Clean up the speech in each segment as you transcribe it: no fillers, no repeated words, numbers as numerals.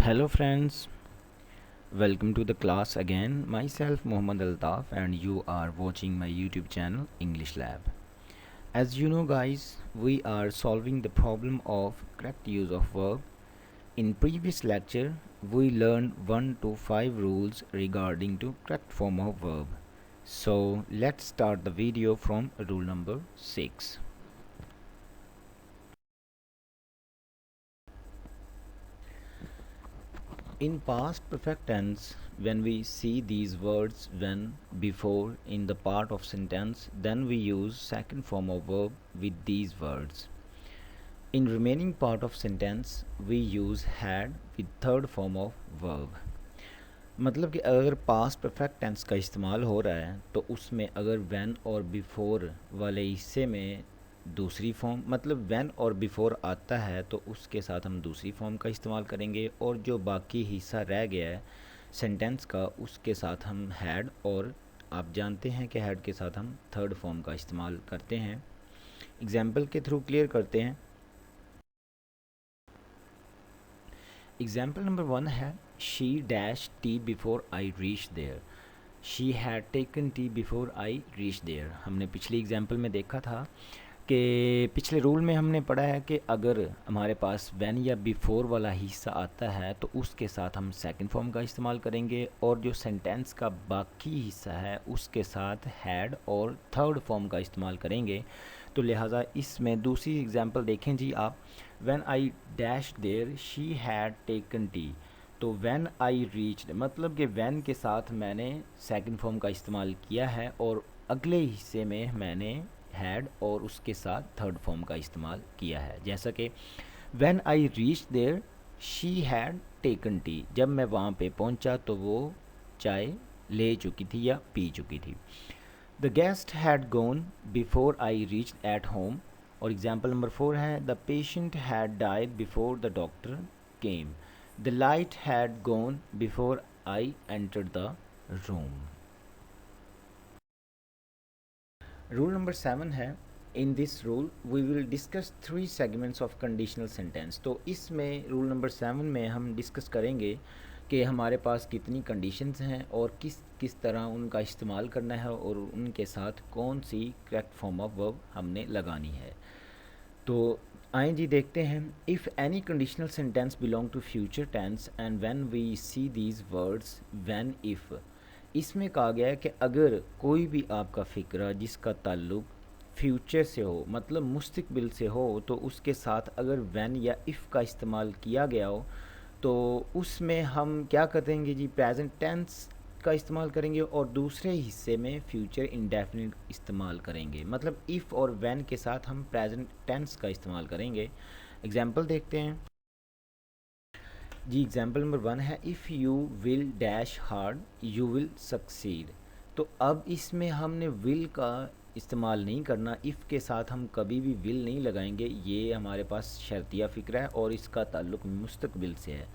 Hello friends, welcome to the class again. Myself Mohammad Altaf and you are watching my YouTube channel English Lab. As you know guys, we are solving the problem of correct use of verb. In previous lecture, we learned 1 to 5 rules regarding to correct form of verb. So let's start the video from rule number 6. In past perfect tense, when we see these words when before in the part of sentence, then we use second form of verb with these words. In remaining part of sentence, we use had with third form of verb. मतलब कि अगर past perfect tense का इस्तेमाल हो रहा है तो उसमें अगर व्हेन और बिफोर वाले हिस्से में दूसरी फॉर्म मतलब व्हेन और बिफोर आता है तो उसके साथ हम दूसरी फॉर्म का इस्तेमाल करेंगे और जो बाकी हिस्सा रह गया है सेंटेंस का उसके साथ हम हैड और आप जानते हैं कि हैड के साथ हम थर्ड फॉर्म का इस्तेमाल करते हैं। एग्जाम्पल के थ्रू क्लियर करते हैं। एग्जाम्पल नंबर 1 है she dash tea before I reach there. She had taken tea before I reach there. हमने पिछली एग्जाम्पल में देखा था कि पिछले रूल में हमने पढ़ा है कि अगर हमारे पास व्हेन या बिफोर वाला हिस्सा आता है तो उसके साथ हम सेकंड फॉर्म का इस्तेमाल करेंगे और जो सेंटेंस का बाकी हिस्सा है उसके साथ हैड और थर्ड फॉर्म का इस्तेमाल करेंगे। तो लिहाजा इसमें दूसरी एग्जांपल देखें जी आप, when I dash there she had taken T. तो व्हेन आई रीच्ड मतलब कि व्हेन के साथ मैंने सेकंड फॉर्म का इस्तेमाल किया है और अगले हिस्से में मैंने हैड और उसके साथ थर्ड फॉर्म का इस्तेमाल किया है। जैसा कि when I reach there she had taken tea, जब मैं वहाँ पे पहुँचा तो वो चाय ले चुकी थी या पी चुकी थी। The guest had gone before I reach at home. और एग्जाम्पल नंबर 4 है the patient had died before the doctor came. The light had gone before I entered the room. Rule number 7 है in this rule we will discuss 3 segments of conditional sentence. तो इसमें rule number 7 में हम discuss करेंगे कि हमारे पास कितनी conditions हैं और किस किस तरह उनका इस्तेमाल करना है और उनके साथ कौन सी करेक्ट फॉर्म ऑफ वर्ब हमने लगानी है। तो आए जी देखते हैं। If any conditional sentence belong to future tense and when we see these words when if, इसमें कहा गया है कि अगर कोई भी आपका फ़िक्रा जिसका ताल्लुक फ्यूचर से हो मतलब मुस्तकबिल से हो तो उसके साथ अगर व्हेन या इफ़ का इस्तेमाल किया गया हो तो उसमें हम क्या करेंगे जी, प्रेजेंट टेंस का इस्तेमाल करेंगे और दूसरे हिस्से में फ्यूचर इंडेफिनिट इस्तेमाल करेंगे। मतलब इफ़ और व्हेन के साथ हम प्रेजेंट टेंस का इस्तेमाल करेंगे। एग्जाम्पल देखते हैं जी। एग्जाम्पल नंबर 1 है if you will dash hard you will succeed. तो अब इसमें हमने विल का इस्तेमाल नहीं करना, इफ़ के साथ हम कभी भी विल नहीं लगाएंगे। ये हमारे पास शर्तिया फ़िक्र है और इसका ताल्लुक मुस्तकबिल से है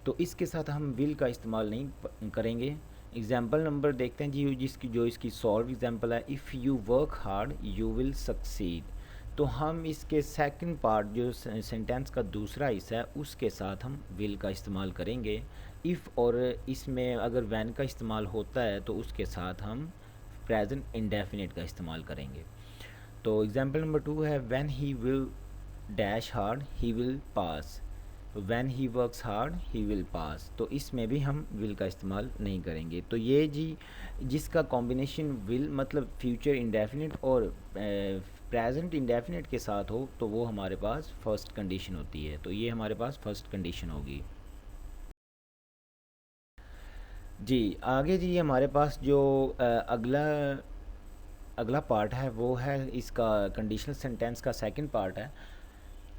तो इसके साथ हम विल का इस्तेमाल नहीं करेंगे। एग्जाम्पल नंबर देखते हैं जी जिसकी जो इसकी सॉल्व एग्जाम्पल है if you work hard you will succeed. तो हम इसके सेकंड पार्ट जो सेंटेंस का दूसरा हिस्सा है उसके साथ हम विल का इस्तेमाल करेंगे इफ़, और इसमें अगर वैन का इस्तेमाल होता है तो उसके साथ हम प्रेजेंट इंडेफिनिट का इस्तेमाल करेंगे। तो एग्जाम्पल नंबर 2 है when he will dash hard he will pass. When he works hard he will pass. तो इसमें भी हम विल का इस्तेमाल नहीं करेंगे। तो ये जी जिसका कॉम्बिनेशन विल मतलब फ्यूचर इंडेफिनिट और प्रेजेंट इंडेफिनिट के साथ हो तो वो हमारे पास फर्स्ट कंडीशन होती है। तो ये हमारे पास फर्स्ट कंडीशन होगी जी। आगे जी हमारे पास जो अगला अगला पार्ट है वो है इसका कंडीशनल सेंटेंस का सेकंड पार्ट है।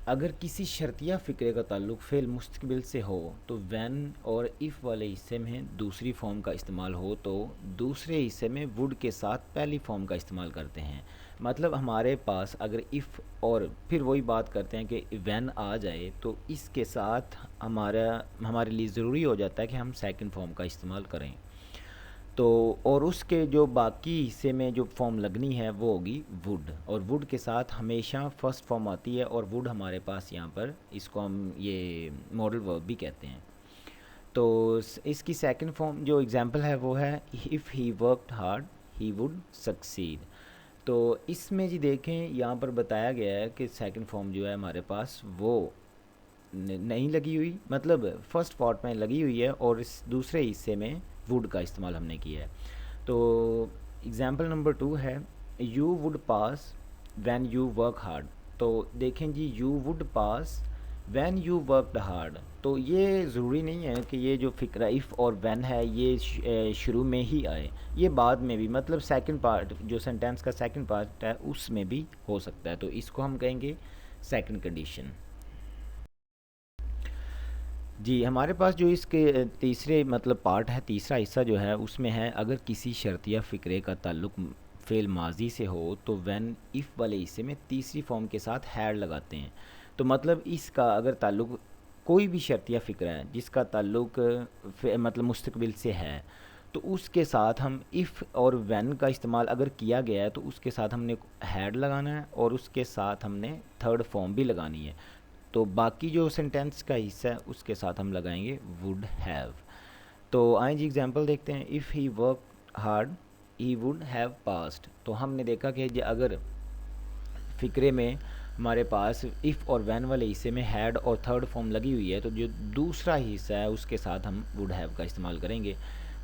अगर किसी शर्तिया फ़िक्रे का ताल्लुक फ़ेल मुस्तकबिल से हो तो व्हेन और इफ़ वाले हिस्से में दूसरी फॉर्म का इस्तेमाल हो तो दूसरे हिस्से में वुड के साथ पहली फॉर्म का इस्तेमाल करते हैं। मतलब हमारे पास अगर इफ़ और फिर वही बात करते हैं कि व्हेन आ जाए तो इसके साथ हमारे लिए ज़रूरी हो जाता है कि हम सेकंड फॉर्म का इस्तेमाल करें। तो और उसके जो बाकी हिस्से में जो फॉर्म लगनी है वो होगी वुड, और वुड के साथ हमेशा फर्स्ट फॉर्म आती है और वुड हमारे पास यहाँ पर इसको हम ये मॉडल वर्ब भी कहते हैं। तो इसकी सेकंड फॉर्म जो एग्जांपल है वो है if he worked hard he would succeed. तो इसमें जी देखें यहाँ पर बताया गया है कि सेकंड फॉर्म जो है हमारे पास वो नहीं लगी हुई, मतलब फर्स्ट पार्ट में लगी हुई है और इस दूसरे हिस्से में वुड का इस्तेमाल हमने किया है। तो एग्ज़ाम्पल नंबर 2 है you would pass when you work hard. तो देखें जी you would pass when you worked hard. तो ये ज़रूरी नहीं है कि ये जो फ़िक्रा इफ़ और व्हेन है ये शुरू में ही आए, ये बाद में भी, मतलब सेकंड पार्ट जो सेंटेंस का सेकंड पार्ट है उसमें भी हो सकता है। तो इसको हम कहेंगे सेकंड कंडीशन। जी हमारे पास जो इसके तीसरे मतलब पार्ट है, तीसरा हिस्सा जो है उसमें है अगर किसी शर्त या फ़िक्रे का ताल्लुक फ़ेल माजी से हो तो व्हेन इफ़ वाले हिस्से में तीसरी फॉर्म के साथ हैड लगाते हैं। तो मतलब इसका अगर ताल्लुक कोई भी शर्त या फ़िक्रा है जिसका ताल्लुक मतलब मुस्तकबिल से है तो उसके साथ हम इफ़ और व्हेन का इस्तेमाल अगर किया गया है तो उसके साथ हमने हैड लगाना है और उसके साथ हमने थर्ड फॉर्म भी लगानी है। तो बाकी जो सेंटेंस का हिस्सा है उसके साथ हम लगाएंगे वुड हैव। तो आए जी एग्जांपल देखते हैं if he work hard he would have passed. तो हमने देखा कि अगर फ़िक्रे में हमारे पास इफ़ और व्हेन वाले हिस्से में हैड और थर्ड फॉर्म लगी हुई है तो जो दूसरा हिस्सा है उसके साथ हम वुड हैव का इस्तेमाल करेंगे।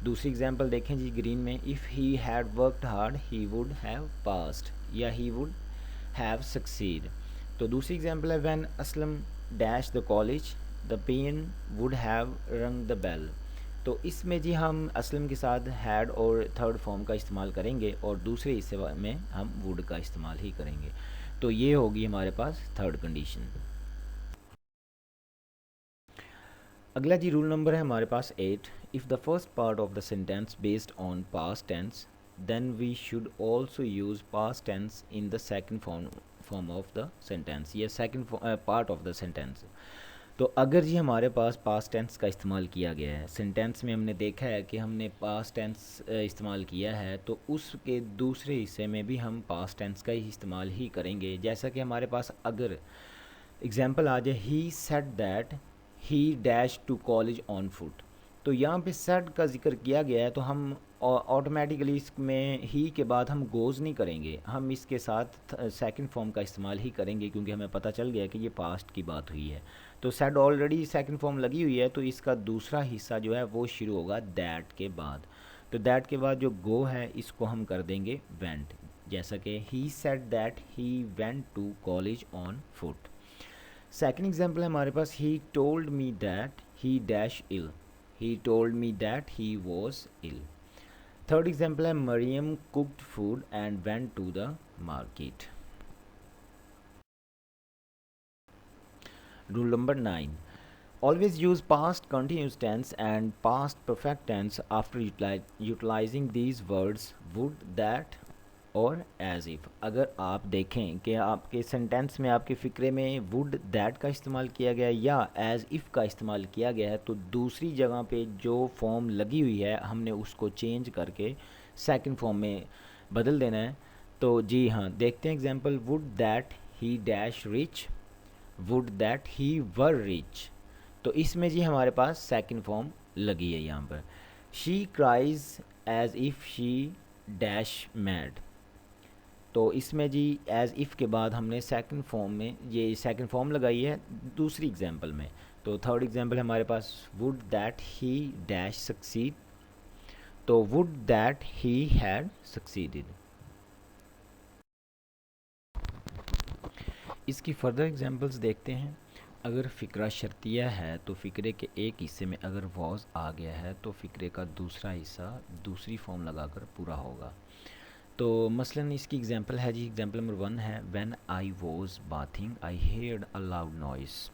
दूसरी एग्जांपल देखें जी ग्रीन में if he had worked hard he would have passed या ही वुड हैव सक्सीड। तो दूसरी एग्जांपल है when Aslam dash the college the pen would have rung the bell. तो इसमें जी हम असलम के साथ हैड और थर्ड फॉर्म का इस्तेमाल करेंगे और दूसरे हिस्से में हम वुड का इस्तेमाल ही करेंगे। तो ये होगी हमारे पास थर्ड कंडीशन। अगला जी रूल नंबर है हमारे पास 8। If the first part of the sentence based on past tense then we should also use past tense in the second form of the sentence, ये second part of the sentence. तो अगर जी हमारे पास past tense का इस्तेमाल किया गया है sentence में, हमने देखा है कि हमने पास्ट टेंस इस्तेमाल किया है तो उसके दूसरे हिस्से में भी हम पास्ट टेंस का ही इस्तेमाल ही करेंगे। जैसा कि हमारे पास अगर एग्जाम्पल आ जाए he said that he dash to college on foot. तो यहाँ पे सेड का जिक्र किया गया है तो हम ऑटोमेटिकली इसमें ही के बाद हम गोज़ नहीं करेंगे, हम इसके साथ सेकंड फॉर्म का इस्तेमाल ही करेंगे क्योंकि हमें पता चल गया कि ये पास्ट की बात हुई है। तो सेड ऑलरेडी सेकंड फॉर्म लगी हुई है तो इसका दूसरा हिस्सा जो है वो शुरू होगा दैट के बाद। तो दैट के बाद जो गो है इसको हम कर देंगे वेंट, जैसा कि he said that he went to college on foot. Second example है हमारे पास he told me that he dash ill, he told me that he was ill. Third example है Mariam cooked food and went to the market. Rule number 9, always use past continuous tense and past perfect tense after utilizing these words would, that और as if। अगर आप देखें कि आपके sentence में आपके फ़िक्रे में would that का इस्तेमाल किया गया है या as if का इस्तेमाल किया गया है तो दूसरी जगह पे जो फॉर्म लगी हुई है हमने उसको चेंज करके सेकंड फॉर्म में बदल देना है। तो जी हाँ देखते हैं example would that he dash rich, would that he were rich। तो इसमें जी हमारे पास सेकंड फॉर्म लगी है यहाँ पर she cries as if she dash mad. तो इसमें जी एज इफ़ के बाद हमने सेकंड फॉर्म में ये सेकंड फॉर्म लगाई है दूसरी एग्जांपल में। तो थर्ड एग्जांपल हमारे पास would that he dash succeed, तो would that he had succeeded. इसकी फर्दर एग्जांपल्स देखते हैं। अगर फ़िक्रा शर्तिया है तो फ़िक्रे के एक हिस्से में अगर वॉज आ गया है तो फ़िक्रे का दूसरा हिस्सा दूसरी फॉर्म लगाकर पूरा होगा। तो मसलन इसकी एग्जांपल है जी एग्जांपल नंबर 1 है when I was bathing I heard a loud noise.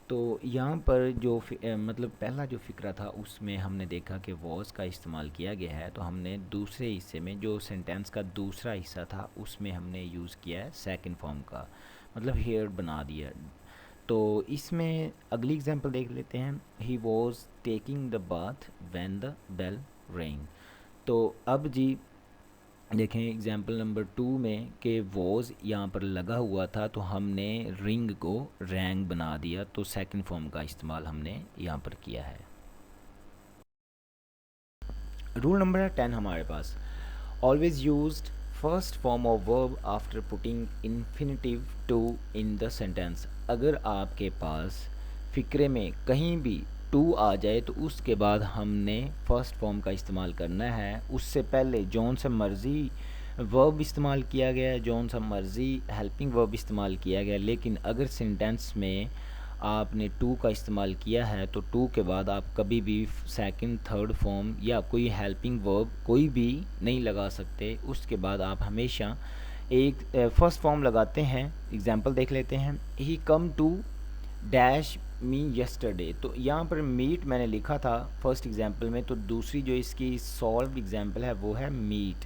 तो यहाँ पर जो मतलब पहला जो फ़िक्रा था उसमें हमने देखा कि वॉज का इस्तेमाल किया गया है तो हमने दूसरे हिस्से में जो सेंटेंस का दूसरा हिस्सा था उसमें हमने यूज़ किया है सेकंड फॉर्म का, मतलब हेयर्ड बना दिया। तो इसमें अगली एग्जांपल देख लेते हैं he was taking the bath when the bell ring. तो अब जी देखें एग्जांपल नंबर 2 में कि वॉज यहाँ पर लगा हुआ था तो हमने रिंग को रैंग बना दिया, तो सेकंड फॉर्म का इस्तेमाल हमने यहाँ पर किया है। रूल नंबर 10 हमारे पास, always used first form of verb after putting infinitive to in the sentence. अगर आपके पास फ़िक्रे में कहीं भी टू आ जाए तो उसके बाद हमने फर्स्ट फॉर्म का इस्तेमाल करना है। उससे पहले जौन सा मर्ज़ी वर्ब इस्तेमाल किया गया है, जौन सा मर्ज़ी हेल्पिंग वर्ब इस्तेमाल किया गया, लेकिन अगर सेंटेंस में आपने टू का इस्तेमाल किया है तो टू के बाद आप कभी भी सेकंड थर्ड फॉर्म या कोई हेल्पिंग वर्ब कोई भी नहीं लगा सकते। उसके बाद आप हमेशा एक फर्स्ट फॉर्म लगाते हैं। एग्जांपल देख लेते हैं, he come to dash me yesterday. तो यहाँ पर मीट मैंने लिखा था फर्स्ट एग्जांपल में, तो दूसरी जो इसकी सॉल्व एग्जांपल है वो है मीट,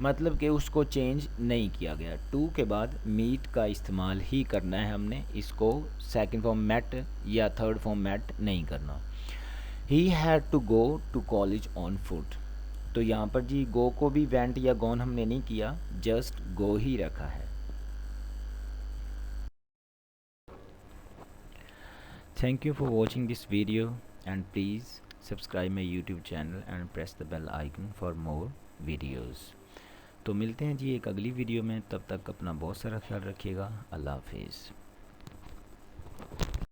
मतलब कि उसको चेंज नहीं किया गया। टू के बाद मीट का इस्तेमाल ही करना है हमने, इसको सेकंड फॉर्म मेट या थर्ड फॉर्म मेट नहीं करना। He had to go to college on foot. तो यहाँ पर जी गो को भी वेंट या गॉन हमने नहीं किया, जस्ट गो ही रखा है। Thank you for watching this video and please subscribe my YouTube channel and press the bell icon for more videos। तो मिलते हैं जी एक अगली वीडियो में, तब तक अपना बहुत सारा ख्याल रखिएगा। अल्लाह हाफिज़।